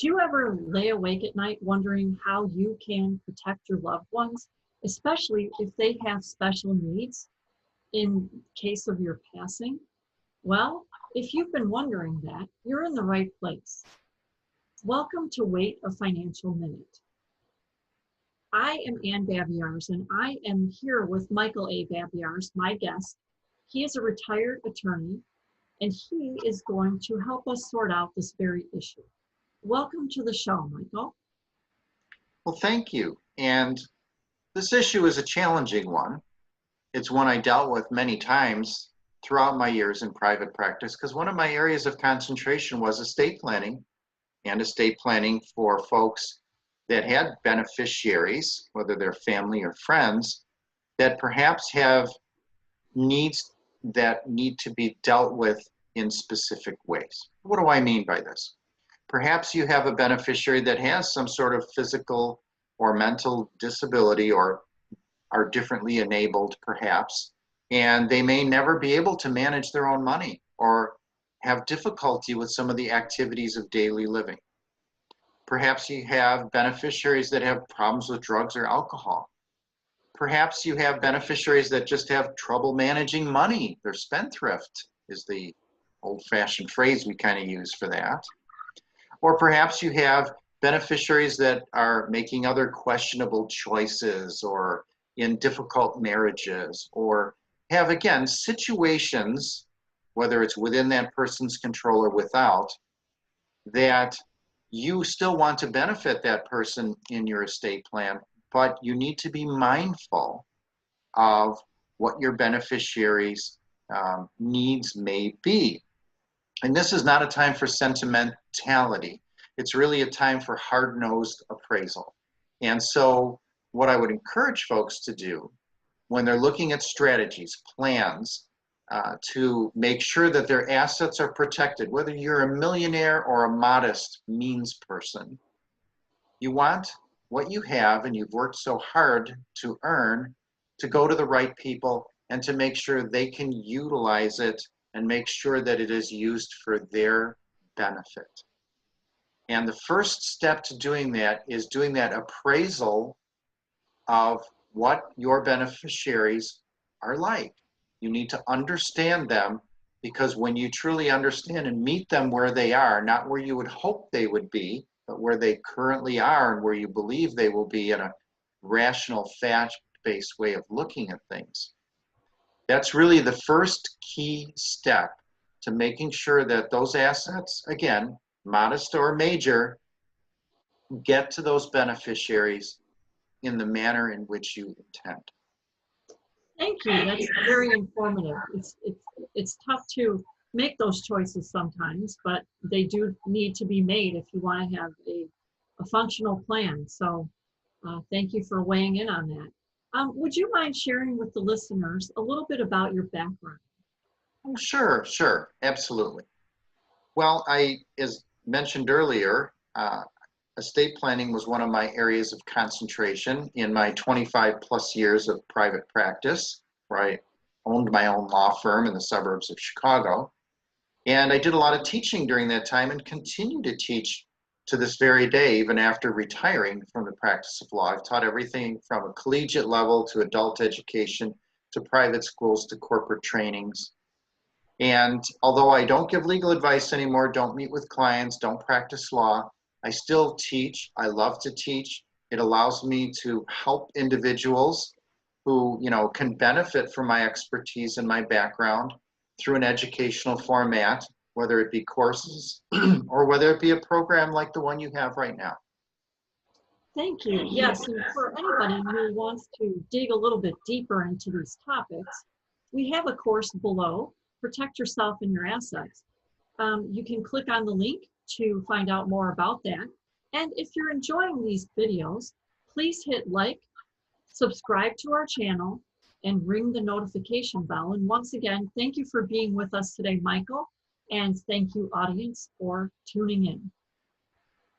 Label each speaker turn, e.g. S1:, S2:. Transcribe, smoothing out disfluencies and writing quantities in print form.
S1: Do you ever lay awake at night wondering how you can protect your loved ones, especially if they have special needs in case of your passing? Well, if you've been wondering that, you're in the right place. Welcome to Wait a Financial Minute. I am Ann Babiars, and I am here with Michael A. Babiars, my guest. He is a retired attorney, and he is going to help us sort out this very issue. Welcome to the show, Michael.
S2: Well, thank you. And this issue is a challenging one. It's one I dealt with many times throughout my years in private practice because one of my areas of concentration was estate planning and estate planning for folks that had beneficiaries, whether they're family or friends, that perhaps have needs that need to be dealt with in specific ways. What do I mean by this? Perhaps you have a beneficiary that has some sort of physical or mental disability or are differently enabled perhaps, and they may never be able to manage their own money or have difficulty with some of the activities of daily living. Perhaps you have beneficiaries that have problems with drugs or alcohol. Perhaps you have beneficiaries that just have trouble managing money. They're spendthrift is the old-fashioned phrase we kind of use for that. Or perhaps you have beneficiaries that are making other questionable choices or in difficult marriages or have, again, situations, whether it's within that person's control or without, that you still want to benefit that person in your estate plan, but you need to be mindful of what your beneficiaries' needs may be. And this is not a time for sentimentality. It's really a time for hard-nosed appraisal. And so what I would encourage folks to do when they're looking at strategies, plans, to make sure that their assets are protected, whether you're a millionaire or a modest means person, you want what you have and you've worked so hard to earn to go to the right people and to make sure they can utilize it and make sure that it is used for their benefit. And the first step to doing that is doing that appraisal of what your beneficiaries are like. You need to understand them, because when you truly understand and meet them where they are, not where you would hope they would be, but where they currently are and where you believe they will be in a rational, fact-based way of looking at things. That's really the first key step to making sure that those assets, again, modest or major, get to those beneficiaries in the manner in which you intend.
S1: Thank you. That's very informative. It's tough to make those choices sometimes, but they do need to be made if you want to have a functional plan. So thank you for weighing in on that. Would you mind sharing with the listeners a little bit about your background?
S2: Oh, sure, absolutely. Well, as mentioned earlier, estate planning was one of my areas of concentration in my 25 plus years of private practice, where I owned my own law firm in the suburbs of Chicago. And I did a lot of teaching during that time and continue to teach to this very day, even after retiring from the practice of law. I've taught everything from a collegiate level to adult education to private schools to corporate trainings. And although I don't give legal advice anymore, don't meet with clients, don't practice law, I still teach. I love to teach. It allows me to help individuals who, can benefit from my expertise and my background through an educational format, whether it be courses or whether it be a program like the one you have right now.
S1: Thank you. Yes, and for anybody who wants to dig a little bit deeper into these topics, we have a course below, Protect Yourself and Your Assets. You can click on the link to find out more about that. And if you're enjoying these videos, please hit like, subscribe to our channel, and ring the notification bell. And once again, thank you for being with us today, Michael, and thank you, audience, for tuning in.